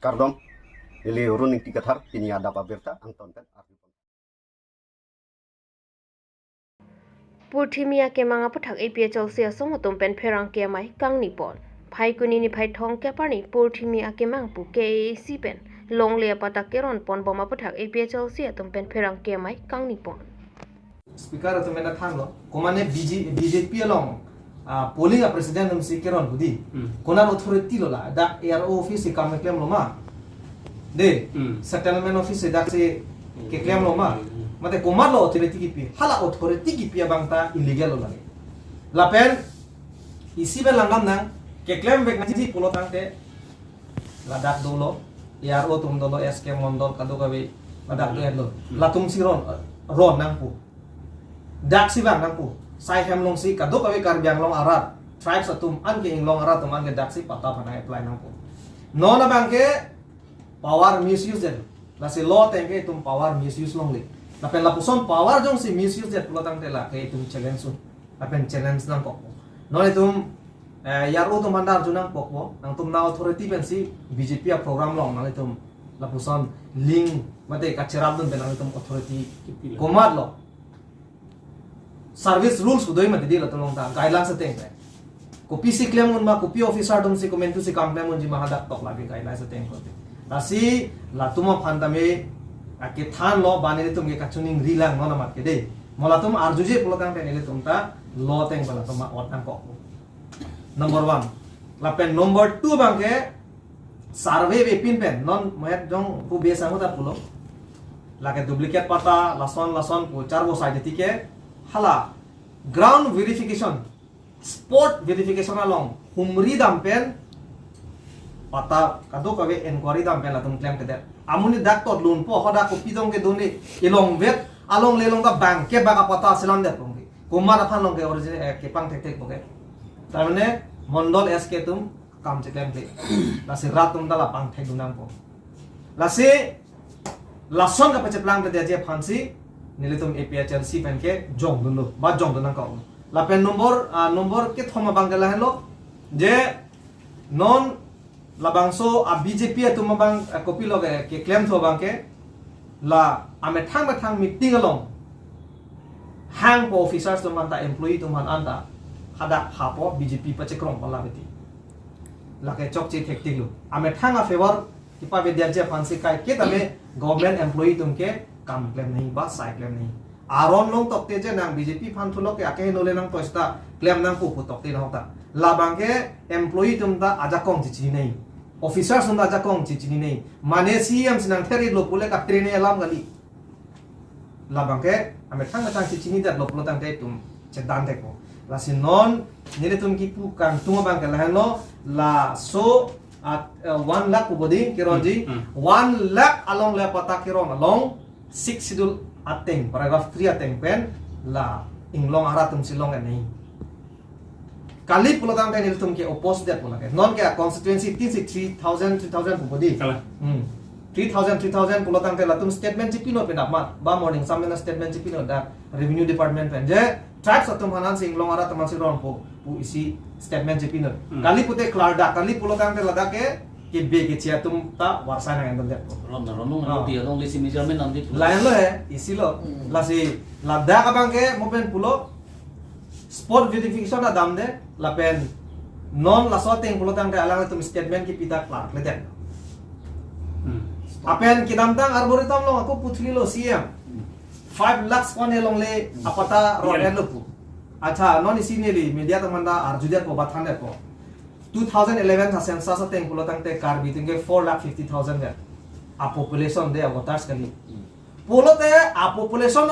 Kardom ili runing tikathar kini ada pabirta Anton pen Purthimia ke manga puthak APHL sia somotum pen pherang ke mai kang nipon phai kuni ni phai thong ke parni Purthimia ke mang pu ke si pen long le pata keron pon boma puthak APHL sia tum pen pherang ke mai kang nipon speaker to mena thanglo komane BJP along polling a president si keron hudi konan authority lola da ARO office kam claim loma de settlement office da se ke claim loma mate komar lo authority ki pi hala authority ki pi bangta illegal lola la pen isi be langam nang ke claim bek nji polo tangte la dak dolo ARO tum dolo SK mondol kado kabe dak do lo la tum si ron nang pu dak si bang nang pu sai hem long si kadok awe karbiang long arat tribes atum an ke long arat tum an ke dak si pata phana apply nang pu no na bang ke power misuse den la si law teng ke tum power misuse long le la pen la puson power jong si misuse det pulo tang te la ke tum challenge sun la pen challenge nang ko no le tum yar tum mandar junang pokpo nang tum na authority pen si BJP a program long nang tum la puson link mate ka cherap dun pen nang tum authority komat lo service rules budoi mati dilo tolong ta guidelines ateng pe kopi si claim un ma kopi officer dum si comment si kam claim un ji mahadak tok lagi guidelines ateng ko te lasi latuma phandame ake than lo banele tum ge kachuning rilang no namat ke de mola tum arjuje pulotang te nele tum ta lo teng bala tum otang ko number 1 lapen number 2 bangke survey be pin pen non mayat jong ku besa muta pulo lake duplicate pata lason pu charbo side tike hala ground verification spot verification along humri dampen pata kado kabe inquiry dampen la tum claim kede amuni dak tot loan po hoda ko pidong ke doni ilong vet along lelong ka bank ke baka pata silam det pongki kumara phan long ke original ke pang tek tek poke tarmane mondol SK tum kam che claim ke la se rat tum dala pang thek dunang po la se lason ka pache plang de je phansi nilitum APHL si pen ke jong dulu ba jong dunang ka la pen nomor ke thoma bangala hello je non labangso a BJP atuma bang copy log ke claim tho bang ke la ame thang meeting along hang po officers to manta employee to man anta hadak hapo BJP pache krong pala beti la ke chok che thek tiglu ame thang a favor ki pa bedya je fansi kai ke tame government employee tum ke kam claim nahi ba sai claim nahi aron long tokte je nang BJP fan thulok ke ake nole nang toista claim nang pu tokte na hota la bangke employee tum ta aja kong chichi nahi officer sunda aja kong chichi nahi mane CM sinang theri lo pule ka train alam gali la bangke ame thang chichi ni dat lo pulo tang te tum chedan te ko la sin non nile tum ki pu kan tuma bangke la hello la so at 1 lakh ubodi kironji 1 lakh along le pata kiron along 6 schedule ateng paragraph 3 ateng pen la inglong aratum silong ani kali pulotang ten iltum ke oppose that pula ke non ke constituency 3000 bodi 3000 pulotang te latum statement jipino pen apma ba morning samena statement jipino da revenue department pen je tribes atum hanan sing long aratum silong pu isi statement jipino kali pute klarda kali pulotang te lada ke be ke chia tum ta warsa na ngandon det ron dia long lisi measurement nanti lain lo he isi lo lasi lada ka bang ke mopen pulo spot verification na dam de la pen non la soteng pulo tang ke alang tum statement ki pita clark le det apen kidam tang arboretum lo aku puthli lo CM 5 lakhs kone long le apata ron lo pu acha non isi ne li media tamanda arjudet po bathan det po 2011 sa census ateng pulo tang te karbi tinge 4,50,000 ya a population de voters kali pulo te a population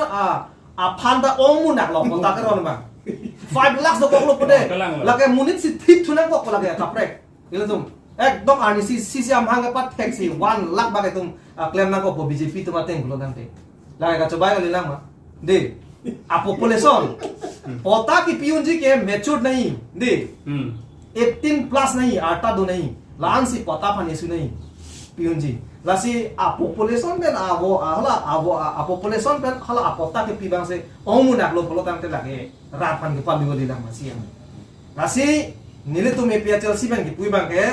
a phanda omu nak lo kota ka ron ba 5 lakhs do koklo pode lake munit si thip thuna kokko lage kaprek ilum ekdom ani si am hanga pat taxi 1 lakh ba ke tum claim na ko BJP tum ateng pulo tang te lage ka chobai gali lang ma de a population pota ki piyunji ke matured nahi de 18 plus नहीं 18 दो नहीं लान सी पता पाने सु नहीं पीउंजी लासी आ पॉपुलेशन में आवो आ पॉपुलेशन में हला आ पता के पीबांग से ओमु नाक लो पलो तांग ते लागे राफान के पालियो दिला मसी हम लासी नीले तुम APHL सी बैंक की पुई बैंक के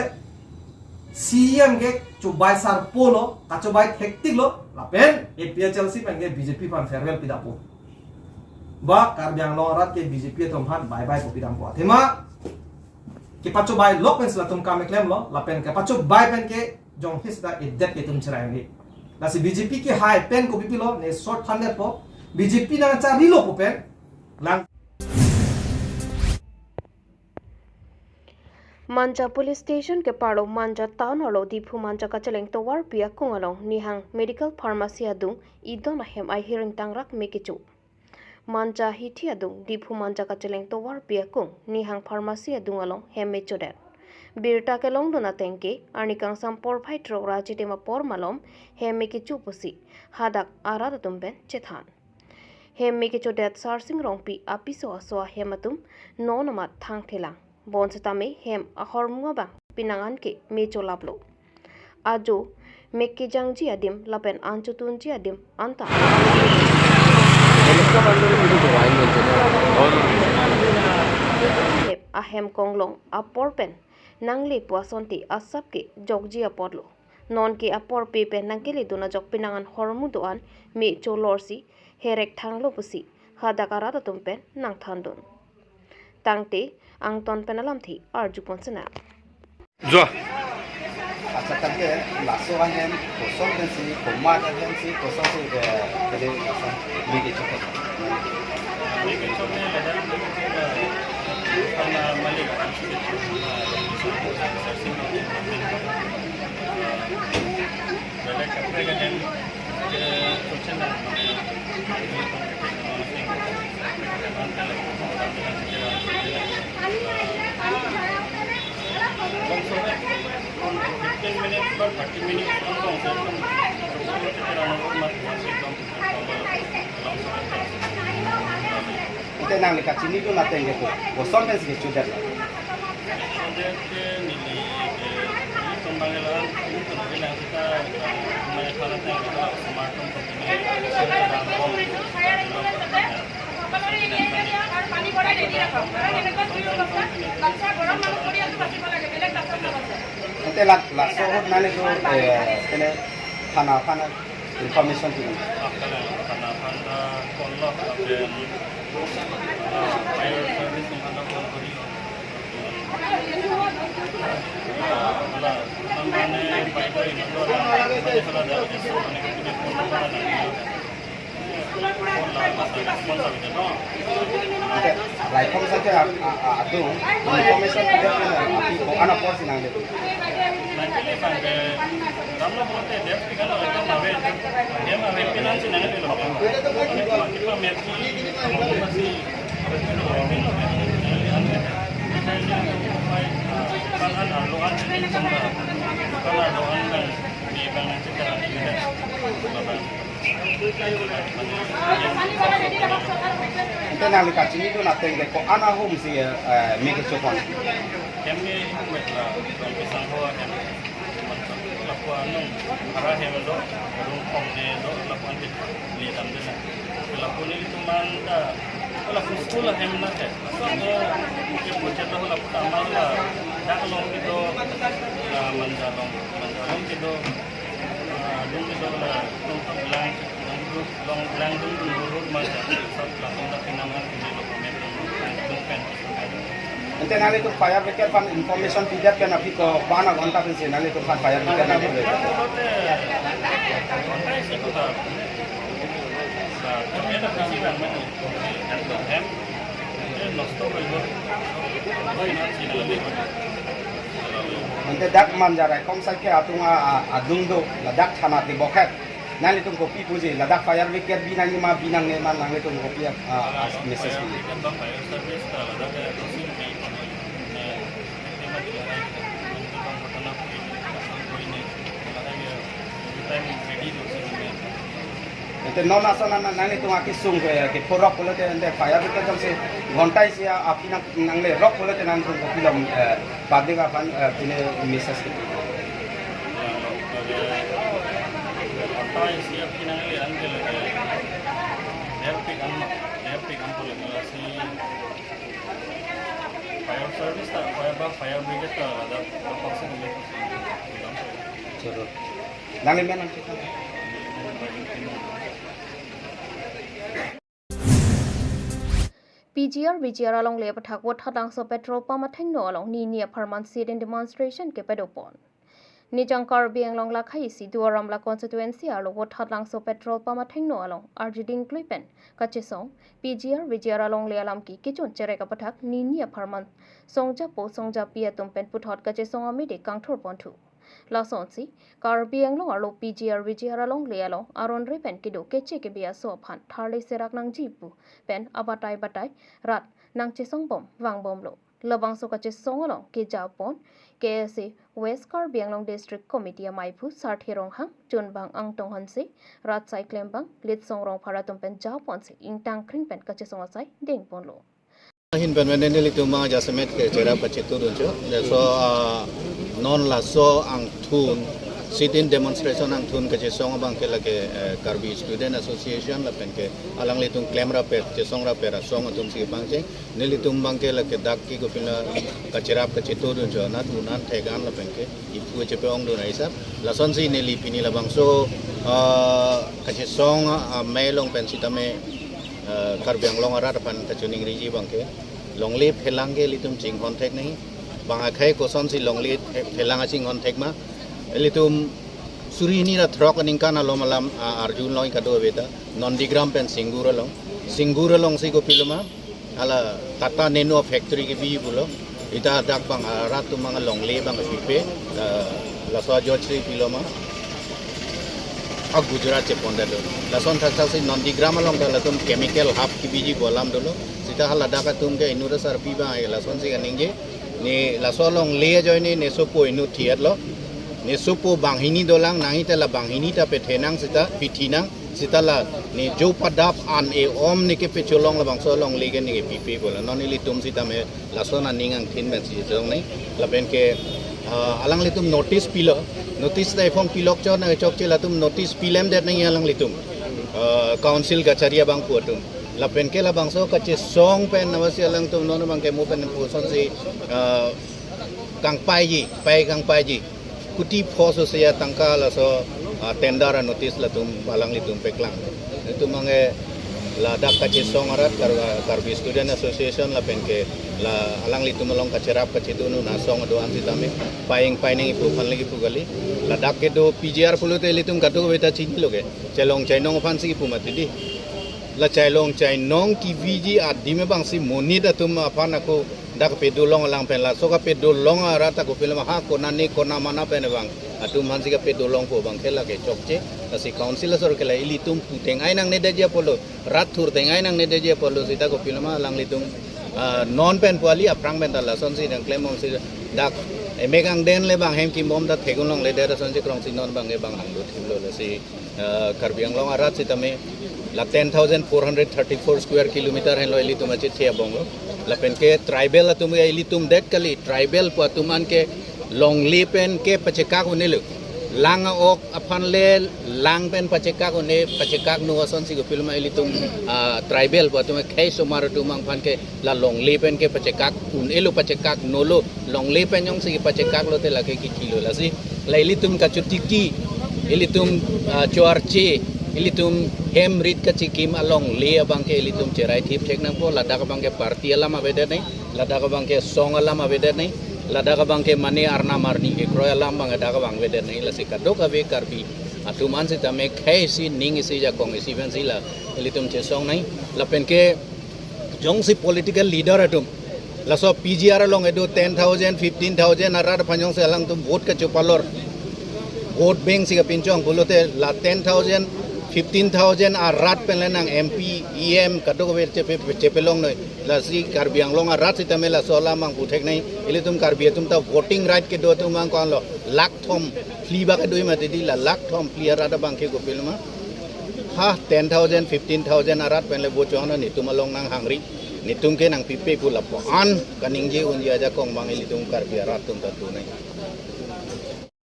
CM ke cobai sar polo, kacobai hektik lo, lapen APHLC pen ke BJP pan farewell pidapo. Ba karbiang lorat ke BJP tomhan bye bye ko pidampo. Tema ke pacobai lo pen selatum kame klem lo, lapen ke pacobai pen ke jong hisda idet ke tum cerai nasi BJP ke high pen ko pipilo ne short funded po BJP na cari lo po pen lang. Manja Police Station ke paro Manja Town alo dipu Manja kacheleng towar pia kungalong nihang medical pharmacy adung idon ahem ai hearing tangrak mekichu. Manja hiti adung dipu Manja kacheleng towar pia kung nihang pharmacy adung along hem mechodet. Birta ke long dona tengke arnikang sampor phaitro rajitema por malom hem mekichu pusi hadak arada tumben chethan. Hem mekichu det sarsing rongpi apiso aswa hematum nonamat thang thelang. Bon setame hem ahor bang pinangan ke mecho lablo. Ajo mekke jangji adim lapen ancutun ji adim anta. Ahem konglong apor pen nangli puasonti asap ke jogji apodlo. Non ke apor pepe nangkeli duna jok pinangan hormu doan mecho lorsi herek thanglo pusi hadakarata tumpen nang thandun. Tangte ang ton penalam thi arju ponsena Jo. Asa tangke laso ahem kosong dan si koma dan si kosong si jadi bigi cukup. Kita nang lekat sini tu nak tengok tu, kosong dan si cudet lah. Nanti lah sohut nane tu, kena khana information tu. Like kung saja adu information tu dia api ko anak porsi nang itu. Kita nang lekat sini tu nak tengok ko anak home si make cokon. Kami metla pisang hoa kami lakuan nung arah yang do rung kong ne do lakuan di liam de na lakuan itu manda lakuan sekolah yang nak so do ke project do lakuan tamal la dak long itu manjalong itu dung itu la long lang dung urut manda sab lakuan dak pinangan di dokumen dung pen. Nanti nang itu fire brigade fan information tidak kan api ko pana gonta pun si nang itu fan fire brigade nang boleh. Nanti dak manjara kom sakit adung do ladak thana di boket. Nang itu kopi puji ladak fire brigade binang ni man nang itu kopi message. Itu nona sana nang itu ngaki sung ke porok boleh te ande fire brigade jam se घंटा से api nang le rock boleh te nang tu kopi lam bade ka pan pine message. Fire service tak, fire brigade tak ada apa-apa sih. Jero. Nang le menang kita. PGR VGR along le pathak wat hadang so petrol pump atheng no along ni nia permanent sit in demonstration ke pedopon. Ni jangkar biang long la khai si duaram la constituency alo wat hadang so petrol pump atheng no along arjiding klipen kachesong PGR VGR along le alam ki kichon chere ka pathak ni nia permanent songja pia tumpen puthot kachesong ami de kangthor pontu. La sonsi kar biang long alo PGR VGR along le along aron repen kido keche ke bia so phan tharle serak nang jipu pen abatai batai rat nang chesong bom wang bom lo labang so kachesong along ke japon KSA West Kar Biang Long District Committee Maipu Sarthirong Hang Chun Bang Ang Tong Hanse Rat Sai Klem Bang Lit Song Rong Paratum Pen Japon se Intang Kring Pen Kachesong Asai Ding Pon lo hin permanently to ma jasmet ke chera pachitu runjo so non la so ang thun sit in demonstration ang thun ke song bang ke lage Karbi Student Association la pen ke alang litung claim ra pe song ra pe ra song tum si bang che nilitung bang ke lage dak ki ko pila kachera pachitu runjo na tunan thegan la pen ke ipu che pe ong do na isa la son si nili pini la bang so ke song me long pen sitame Karbiang long arat pan kacuning riji bangke long lip helange litum ching kontek nahi bang akhai koson si long lip helanga ching kontek ma litum suri ni ra throk aning kana lomalam arjun loy kado beta nondigram pen singura long si ko piluma ala tata neno factory ke bi bulo ita dak bang arat tu manga long le bang pipe la so jotri piloma ak Gujarat che ponda do lason thak si nondigram along da latum chemical hub ki biji bolam dolo sita hala daka tum ke inura sar pi ba ai lason si ganinge ni lasolong le joy ni ne sopo inu thiat lo ne sopo banghini dolang nahi ta la banghini ta pe thenang sita pithinang sita la ni jo padap an e om ni ke pe cholong la bangso long le ke ni ke pi bola non ni tum sita me lason aningang thin ben si jong ni la ben ke alang litum notice pilo notice dai phong pilok chon na chok che latum notice pilem det nang alang litum council gacharia bang puatum la pen ke la bang so ka che song pen na wasi alang tum non bang ke mo pen pu son si kang pai ji kuti phoso se ya tangka la so tender notice latum alang litum peklang itu mange la dak ka che song arat Karbi Student Association la pen ke la alang litum along kacerap kacitu nu na song do anti tame paing ipu phan lagi pu gali la dak ke do PGR pulu te litum katu beta chini loge chelong chainong phan si pu matidi la chailong chainong ki viji adime bang si moni da tum phan ako dak pe do long alang pen la so ka pe do long arata ko film ha ko na mana pen bang atum man si ka pe do long ko bang khela ke chokche si council sor ke la ilitum puteng ai nang ne deja polo rat thur teng ai nang ne deja polo sita ko film alang litum non pen puali aprang ben dala son si dang claim om si dak megang den le bang hem ki mom da thegun long le der son si krong si non bang e bang hang do thilo le si Karbiang long arat si tame la 10,434 square kilometer hen lo elitum achi thia bongo la pen ke tribal atum e elitum det kali tribal pu atuman ke long li pen ke pacheka ko ne lang ok apan le lang pen pachekak one pachekak no son si ko film elitum tribal pa tu khai somar tu mang pan ke la long le pen ke pachekak un elo pachekak no lo long le pen yong si pachekak lo te la ke ki kilo la si la elitum ka chutiki elitum chuarche elitum hem rit ka chikim along le abang ke elitum cherai thip thek nang po la dak bang ke parti alama beda nei la dak bang ke song alama beda nei lada ka bangke mane arna marni ke kroya lam bang ada ka bang weder nei la se kado ka be Karbi atu man se tame khai si ning si ja kong si ben si la elitum che song nai la pen ke jong si political leader atum la so PGR long edo 10,000 15,000 arar panjong se alang tum vote ka chupalor vote bank si ka pinchong bulote la 10,000 15,000 arat pelenang MP EM kado ko cepelong noi la si Karbiang long arat si tamela sola mang puthek nai elitum Karbi tum ta voting right ke do tum mang kon lo lak thom fliba ka doi ma di la lak thom clear ada bang ke ko pilma ha 10,000 15,000 arat penle bo chona ni tum along nang hangri ni tum ke nang pipe ku la an kaning je un ja kong bang elitum Karbi arat tum ta tu nai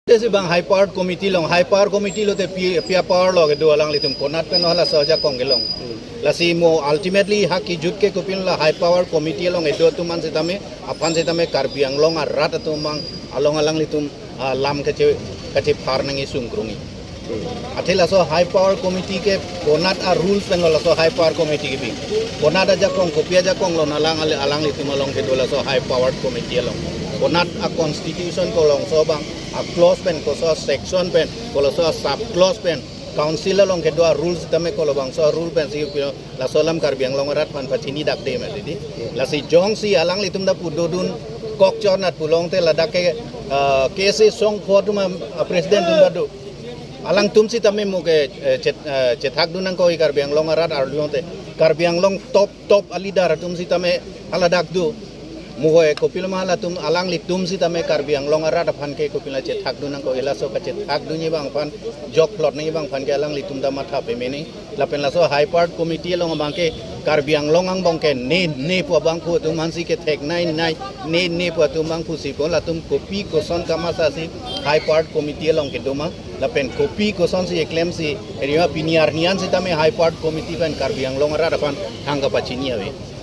Desi bang high power committee lo te pia power lo ke do alang litum konat pen hala saja kong gelong la si mo ultimately haki jut ke kopin la high power committee long edo tu man setame apan setame Karbiang long arat tu mang along litum lam ke kate phar nangi sungkrungi athela so high power committee ke bonat a rules bengola so high power committee ke bing bonat aja kong kopia aja kong lon alang li timalong ke dola so high powered committee long bonat a constitution ko long so bang a clause pen ko so section pen ko so sub clause pen council long ke doa rules tame ko bang so rule pen si la solam kar biang long rat pan pachini dak de me di la si jong si alang li tum da pudodun kok chonat pulong te la dak ke se song khotuma president tum da do alang tum si tame mo ke cetak dunang ko ikar biang long arat ar te kar biang long top alidar tum si tame ala dak du muhoe kopil mahala tum alang li tum si tame kar biang long arat phan ke kopil cetak dunang ko ela so ka cetak dunyi bang phan jok plot ni bang phan ke alang li tum da matha pe meni lapen la so high part committee long bang ke kar biang long ang bang ke ne po bang pu tum hansi ke thek nai ne po tum bang pu si ko la tum kopi ko son kamasa si high part committee long ke doma lapen kopi ko son si claim si eriwa piniar nian si tame high part committee pen kar biang long arat pan hangga pachini ave